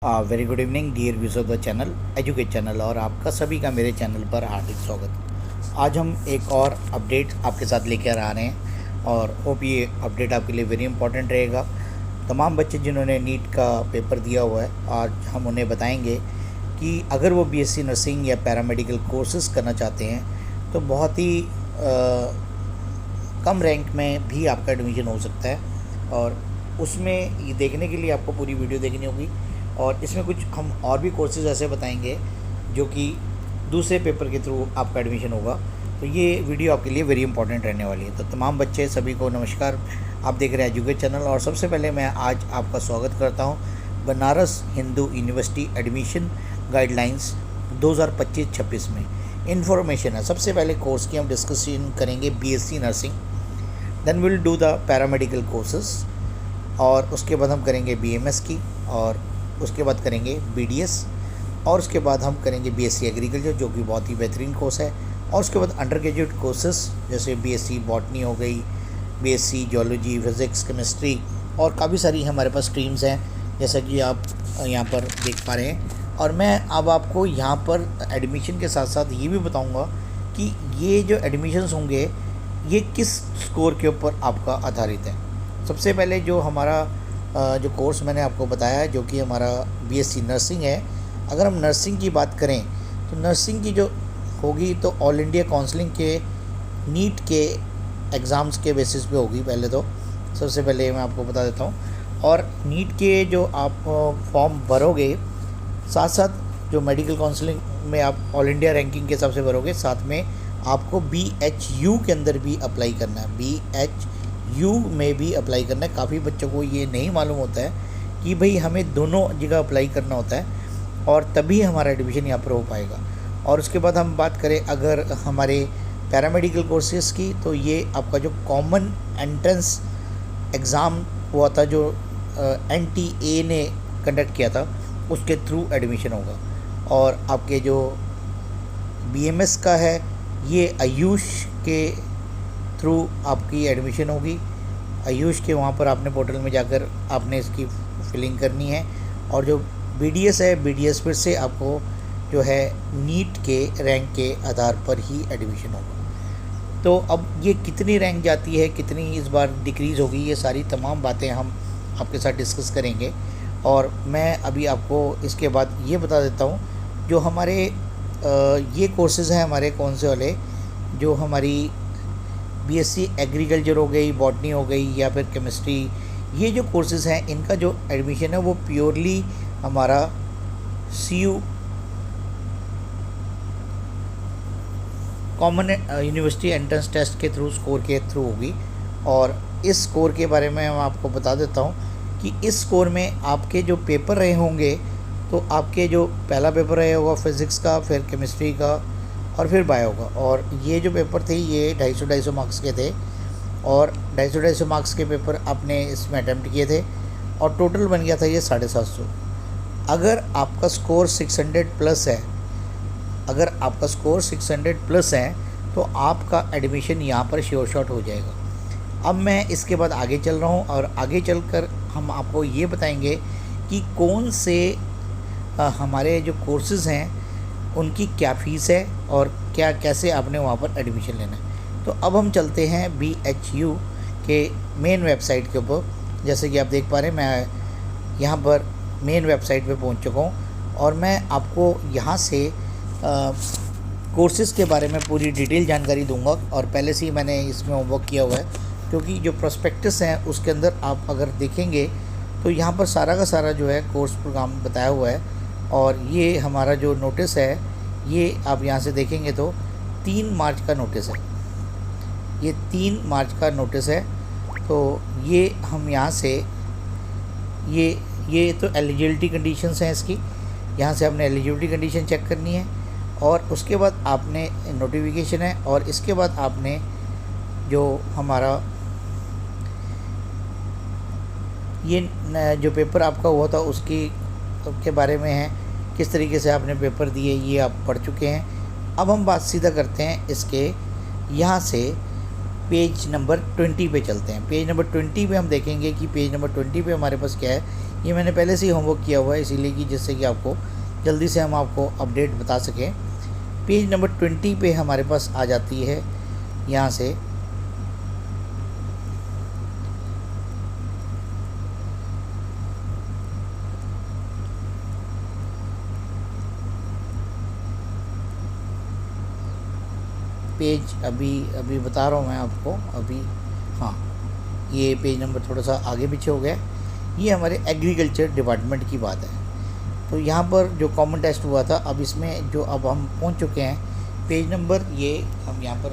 Very good evening dear views of the channel educate channel और आपका सभी का मेरे चैनल पर हार्दिक स्वागत। आज हम एक और अपडेट आपके साथ लेकर आ रहे हैं और होप ये अपडेट आपके लिए वेरी इंपॉर्टेंट रहेगा। तमाम बच्चे जिन्होंने नीट का पेपर दिया हुआ है, आज हम उन्हें बताएंगे कि अगर वो बीएससी नर्सिंग या पैरामेडिकल कोर्सेज करना चाहते हैं तो बहुत ही कम रैंक में भी आपका एडमिशन हो सकता है। और उसमें ये देखने के लिए आपको पूरी वीडियो देखनी होगी और इसमें कुछ हम और भी कोर्सेज ऐसे बताएंगे जो कि दूसरे पेपर के थ्रू आपका एडमिशन होगा। तो ये वीडियो आपके लिए वेरी इंपॉर्टेंट रहने वाली है। तो तमाम बच्चे सभी को नमस्कार, आप देख रहे हैं एजुकेट चैनल। और सबसे पहले मैं आज आपका स्वागत करता हूँ Banaras Hindu university admission guidelines 2025-26 में। इन्फॉर्मेशन है, सबसे पहले कोर्स की हम डिस्कशन करेंगे BSc nursing, then will do the paramedical courses और उसके बाद हम करेंगे बीएमएस की और उसके बाद करेंगे बीडीएस और उसके बाद हम करेंगे बीएससी एग्रीकल्चर जो कि बहुत ही बेहतरीन कोर्स है। और उसके बाद अंडर ग्रेजुएट कोर्सेस जैसे बीएससी बॉटनी हो गई, बीएससी जियोलॉजी, फिज़िक्स, केमिस्ट्री और काफ़ी सारी हमारे पास स्ट्रीम्स हैं जैसा कि आप यहाँ पर देख पा रहे हैं। और मैं अब आपको यहाँ पर एडमिशन के साथ साथ ये भी बताऊँगा कि ये जो एडमिशन्स होंगे ये किस स्कोर के ऊपर आपका आधारित है। सबसे पहले जो हमारा जो कोर्स मैंने आपको बताया है जो कि हमारा बीएससी नर्सिंग है, अगर हम नर्सिंग की बात करें तो नर्सिंग की जो होगी तो ऑल इंडिया काउंसलिंग के नीट के एग्ज़ाम्स के बेसिस पे होगी। पहले तो सबसे पहले मैं आपको बता देता हूँ। और नीट के जो आप फॉर्म भरोगे, साथ साथ जो मेडिकल काउंसलिंग में आप ऑल इंडिया रैंकिंग के हिसाब से भरोगे, साथ में आपको BHU के अंदर भी अप्लाई करना है, BHU में भी अप्लाई करना है। काफ़ी बच्चों को ये नहीं मालूम होता है कि भाई हमें दोनों जगह अप्लाई करना होता है और तभी हमारा एडमिशन यहाँ पर हो पाएगा। और उसके बाद हम बात करें अगर हमारे पैरामेडिकल कोर्सेज़ की, तो ये आपका जो कॉमन एंट्रेंस एग्ज़ाम हुआ था जो NTA ने कंडक्ट किया था उसके थ्रू एडमिशन होगा। और आपके जो BMS का है ये आयुष के थ्रू आपकी एडमिशन होगी। आयुष के वहाँ पर आपने पोर्टल में जाकर आपने इसकी फिलिंग करनी है। और जो BDS है, BDS फिर से आपको जो है नीट के रैंक के आधार पर ही एडमिशन होगा। तो अब ये कितनी रैंक जाती है, कितनी इस बार डिक्रीज़ होगी, ये सारी तमाम बातें हम आपके साथ डिस्कस करेंगे। और मैं अभी आपको इसके बाद ये बता देता हूँ जो हमारे ये कोर्सेज़ हैं हमारे कौन से वाले, जो हमारी BSc एग्रीकल्चर हो गई, बॉटनी हो गई या फिर केमिस्ट्री, ये जो कोर्सेज़ हैं इनका जो एडमिशन है वो प्योरली हमारा CU common university entrance test के थ्रू, स्कोर के थ्रू होगी। और इस स्कोर के बारे में मैं आपको बता देता हूँ कि इस स्कोर में आपके जो पेपर रहे होंगे, तो आपके जो पहला पेपर रहे होगा फिज़िक्स का, फिर केमिस्ट्री का और फिर बायो का। और ये जो पेपर थे ये 250 मार्क्स के थे और 250 मार्क्स के पेपर आपने इसमें अटैम्प्ट किए थे और टोटल बन गया था ये 750। अगर आपका स्कोर 600 प्लस है, अगर आपका स्कोर 600 प्लस है तो आपका एडमिशन यहाँ पर श्योर शॉट हो जाएगा। अब मैं इसके बाद आगे चल रहा हूँ और आगे चलकर हम आपको ये बताएंगे कि कौन से हमारे जो कोर्सेज़ हैं उनकी क्या फ़ीस है और क्या कैसे आपने वहाँ पर एडमिशन लेना है। तो अब हम चलते हैं BHU के मेन वेबसाइट के ऊपर। जैसे कि आप देख पा रहे हैं मैं यहाँ पर मेन वेबसाइट पे पहुँच चुका हूँ और मैं आपको यहाँ से कोर्सेज़ के बारे में पूरी डिटेल जानकारी दूंगा। और पहले से ही मैंने इसमें होमवर्क किया हुआ है क्योंकि जो प्रोस्पेक्टस हैं उसके अंदर आप अगर देखेंगे तो यहाँ पर सारा का सारा जो है कोर्स प्रोग्राम बताया हुआ है। और ये हमारा जो नोटिस है ये आप यहाँ से देखेंगे तो 3 मार्च का नोटिस है, ये 3 मार्च का नोटिस है। तो ये हम यहाँ से ये तो एलिजिबिलिटी कंडीशंस हैं इसकी, यहाँ से आपने एलिजिबिलिटी कंडीशन चेक करनी है और उसके बाद आपने नोटिफिकेशन है और इसके बाद आपने जो हमारा ये जो पेपर आपका हुआ था उसकी के बारे में है, किस तरीके से आपने पेपर दिए ये आप पढ़ चुके हैं। अब हम बात सीधा करते हैं इसके, यहाँ से पेज नंबर 20 पे चलते हैं। पेज नंबर 20 पे हम देखेंगे कि पेज नंबर 20 पे हमारे पास क्या है ये मैंने पहले से ही होमवर्क किया हुआ है, इसीलिए कि जिससे कि आपको जल्दी से हम आपको अपडेट बता सकें। पेज नंबर 20 पे हमारे पास आ जाती है यहाँ से पेज, अभी बता रहा हूँ मैं आपको अभी। हाँ, ये पेज नंबर थोड़ा सा आगे पीछे हो गया। ये हमारे एग्रीकल्चर डिपार्टमेंट की बात है। तो यहाँ पर जो कॉमन टेस्ट हुआ था, अब इसमें जो अब हम पहुँच चुके हैं पेज नंबर, ये हम यहाँ पर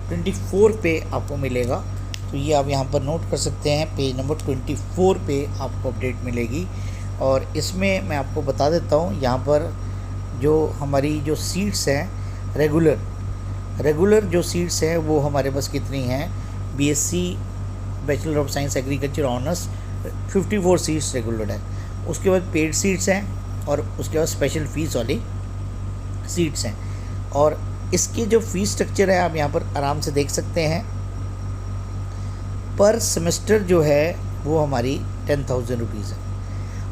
24 पे आपको मिलेगा। तो ये आप यहाँ पर नोट कर सकते हैं, पेज नंबर 24 पे आपको अपडेट मिलेगी। और इसमें मैं आपको बता देता हूँ, यहाँ पर जो हमारी जो सीट्स हैं रेगुलर जो सीट्स हैं वो हमारे पास कितनी हैं। BSc bachelor of science agriculture honours 54 seats regular है। उसके बाद पेड सीट्स हैं और उसके बाद स्पेशल फ़ीस वाली सीट्स हैं। और इसके जो फ़ीस स्ट्रक्चर है आप यहाँ पर आराम से देख सकते हैं। पर सेमेस्टर जो है वो हमारी 10,000 रुपीज़ है,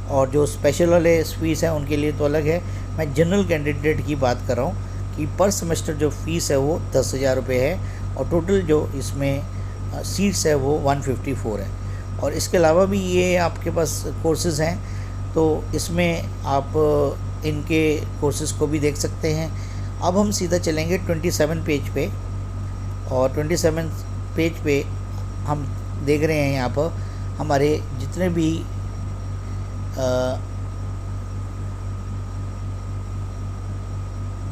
और जो स्पेशल वाले फ़ीस हैं उनके लिए तो अलग है। मैं जनरल कैंडिडेट की बात कर रहा हूँ कि पर सेमेस्टर जो फ़ीस है वो 10,000 रुपये है, और टोटल जो इसमें सीट्स है वो 154 है। और इसके अलावा भी ये आपके पास कोर्सेज़ हैं, तो इसमें आप इनके कोर्सेज़ को भी देख सकते हैं। अब हम सीधा चलेंगे 27 पेज पे, और 27 पेज पे हम देख रहे हैं यहाँ पर हमारे जितने भी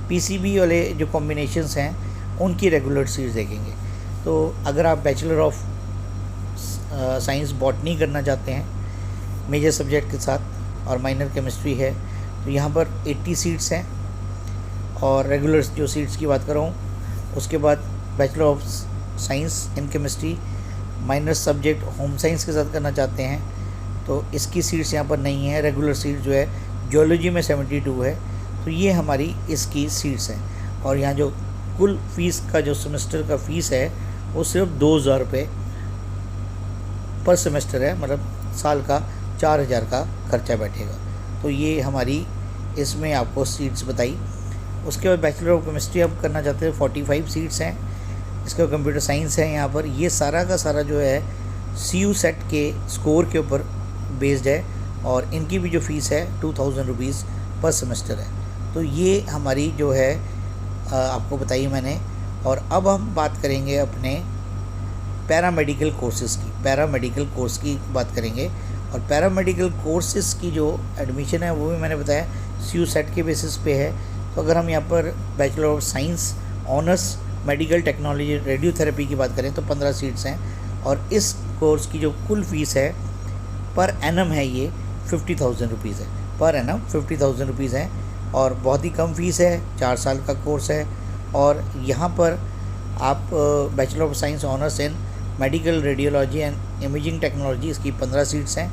पीसीबी वाले जो कॉम्बिनेशंस हैं उनकी रेगुलर सीट्स देखेंगे। तो अगर आप बैचलर ऑफ साइंस बॉटनी करना चाहते हैं मेजर सब्जेक्ट के साथ और माइनर केमिस्ट्री है, तो यहाँ पर 80 सीट्स हैं। और रेगुलर जो सीट्स की बात कर रहा हूँ, उसके बाद bachelor of science in chemistry minor subject home science के साथ करना चाहते हैं तो इसकी सीट्स यहाँ पर नहीं है। रेगुलर सीट जो है जियोलॉजी में 72 है। तो ये हमारी इसकी सीट्स हैं। और यहाँ जो कुल फ़ीस का जो सेमेस्टर का फ़ीस है वो सिर्फ 2,000 रुपये पर सेमेस्टर है, मतलब साल का 4,000 का खर्चा बैठेगा। तो ये हमारी इसमें आपको सीट्स बताई। उसके बाद बैचलर ऑफ केमिस्ट्री आप करना चाहते हैं 45 सीट्स हैं। इसके बाद कंप्यूटर साइंस है यहाँ पर। ये सारा का सारा जो है CU सेट के स्कोर के ऊपर बेस्ड है, और इनकी भी जो फ़ीस है 2,000 रुपीज़ पर सेमेस्टर है। तो ये हमारी जो है आपको बताई मैंने। और अब हम बात करेंगे अपने पैरामेडिकल कोर्सेज़ की। पैरामेडिकल कोर्स की बात करेंगे, और पैरामेडिकल कोर्सेज़ की जो एडमिशन है वो भी मैंने बताया CU सेट के बेसिस पे है। तो अगर हम यहाँ पर bachelor of science honours medical technology radiotherapy की बात करें तो 15 सीट्स हैं। और इस कोर्स की जो कुल फ़ीस है पर एनम है ये 50,000 रुपीज़ है। पर एनम 50,000 रुपीज़ है, और बहुत ही कम फ़ीस है। 4 साल का कोर्स है। और यहाँ पर आप bachelor of science honours in medical radiology and imaging technology, इसकी 15 सीट्स हैं।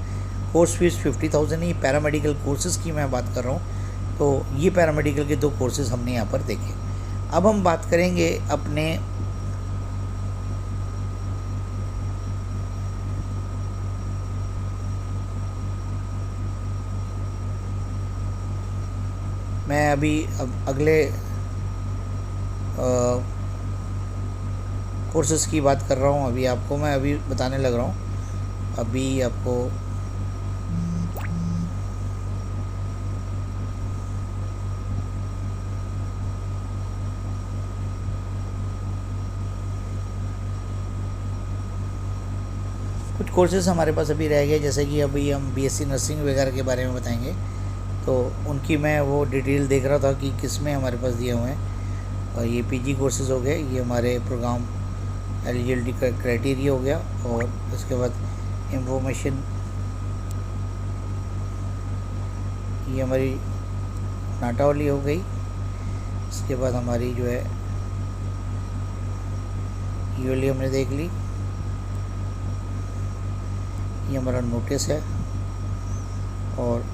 कोर्स फीस 50,000 है। पैरामेडिकल कोर्सेज़ की मैं बात कर रहा हूँ। तो ये पैरामेडिकल के 2 कोर्सेज़ हमने यहाँ पर देखे। अब हम बात करेंगे अपने मैं अभी अगले कोर्सेज़ की बात कर रहा हूँ। अभी आपको मैं अभी बताने लग रहा हूँ। अभी आपको कुछ कोर्सेज़ हमारे पास अभी रह गए, जैसे कि अभी हम BSc नर्सिंग वगैरह के बारे में बताएंगे। तो उनकी मैं वो डिटेल देख रहा था कि किस में हमारे पास दिए हुए हैं। और ये PG कोर्सेज़ हो गए, ये हमारे प्रोग्राम एलिजिबिलिटी का क्राइटेरिया हो गया। और उसके बाद इंफॉर्मेशन, ये हमारी नाटा वाली हो गई। इसके बाद हमारी जो है ये वाली हमने देख ली। ये हमारा नोटिस है, और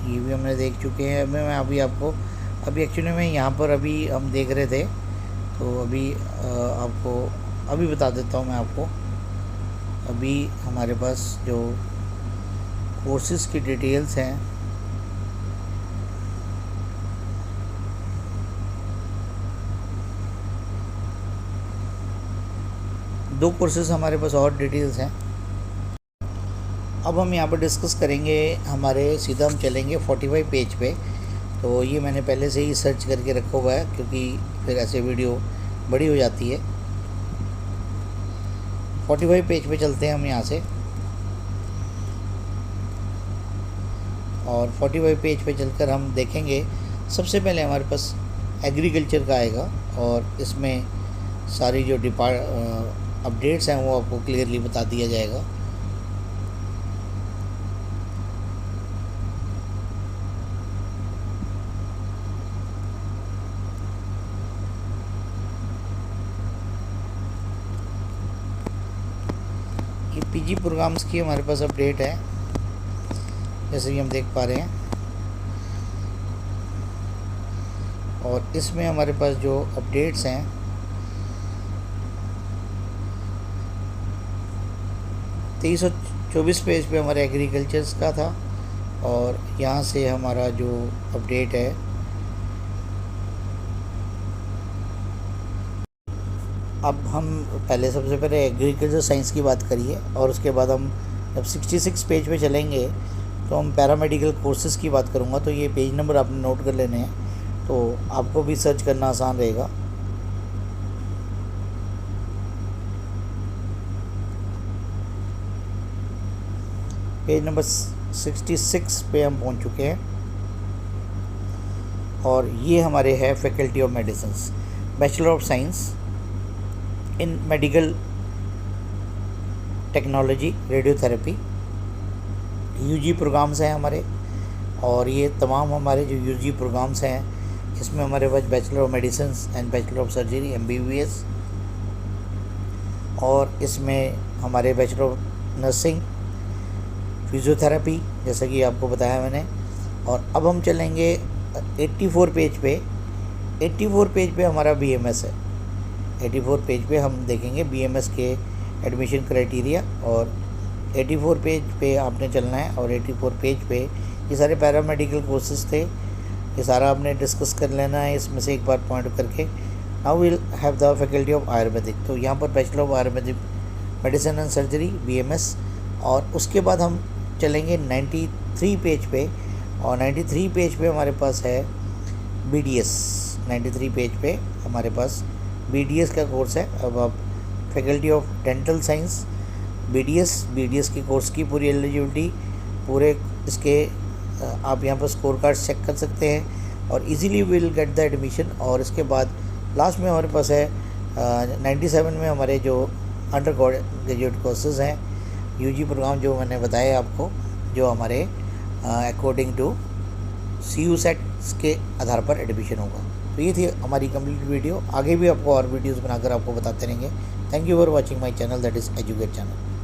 ये भी हमने देख चुके हैं। मैं अभी आपको एक्चुअली में यहाँ पर अभी हम देख रहे थे, तो अभी आपको अभी बता देता हूँ मैं आपको। अभी हमारे पास जो कोर्सेज की डिटेल्स हैं दो कोर्सेज हमारे पास और डिटेल्स हैं। अब हम यहाँ पर डिस्कस करेंगे, हमारे सीधा हम चलेंगे 45 पेज पे। तो ये मैंने पहले से ही सर्च करके रखा हुआ है, क्योंकि फिर ऐसे वीडियो बड़ी हो जाती है। 45 पेज पे चलते हैं हम यहाँ से, और 45 पेज पे चलकर हम देखेंगे सबसे पहले हमारे पास एग्रीकल्चर का आएगा, और इसमें सारी जो अपडेट्स हैं वो आपको क्लियरली बता दिया जाएगा। ये पीजी प्रोग्राम्स की हमारे पास अपडेट है, जैसे कि हम देख पा रहे हैं। और इसमें हमारे पास जो अपडेट्स हैं 2324 पेज पे हमारे एग्रीकल्चर्स का था, और यहाँ से हमारा जो अपडेट है अब हम पहले सबसे पहले एग्रीकल्चर साइंस की बात करिए, और उसके बाद हम जब 66 पेज पे चलेंगे तो हम पैरामेडिकल कोर्सेज की बात करूँगा। तो ये पेज नंबर आपने नोट कर लेने हैं, तो आपको भी सर्च करना आसान रहेगा। पेज नंबर 66 पे हम पहुंच चुके हैं, और ये हमारे है faculty of medicine, bachelor of science in medical technology radiotherapy. UG programs हैं हमारे, और ये तमाम हमारे जो यूजी प्रोग्राम्स हैं इसमें हमारे पास bachelor of medicine and bachelor of surgery MBBS, और इसमें हमारे बैचलर ऑफ नर्सिंग, फिजियोथेरेपी, जैसा कि आपको बताया मैंने। और अब हम चलेंगे 84 पेज पे। 84 पेज पे हमारा BMS है। 84 पेज पे हम देखेंगे BMS के एडमिशन क्राइटेरिया, और 84 पेज पे आपने चलना है। और 84 पेज पे ये सारे पैरामेडिकल कोर्सेज थे, ये सारा आपने डिस्कस कर लेना है इसमें से एक बार पॉइंट करके। Now will have the faculty of Ayurvedic, तो यहाँ पर bachelor of Ayurvedic medicine and surgery BMS। और उसके बाद हम चलेंगे 93 पेज पे, और 93 पेज पे हमारे पास है BDS। 93 पेज पे हमारे पास BDS का कोर्स है। अब आप faculty of dental science BDS के कोर्स की पूरी एलिजिबिलिटी, पूरे इसके आप यहाँ पर स्कोर कार्ड चेक कर सकते हैं, और easily will get the admission. और इसके बाद लास्ट में हमारे पास है 97 में हमारे जो अंडर ग्रेजुएट कोर्सेज हैं, यूजी प्रोग्राम जो मैंने बताया आपको, जो हमारे अकॉर्डिंग टू CU सेट्स के आधार पर एडमिशन होगा। तो ये थी हमारी कंप्लीट वीडियो। आगे भी आपको और वीडियोस बनाकर आपको बताते रहेंगे। Thank you for watching my channel, that is educate channel.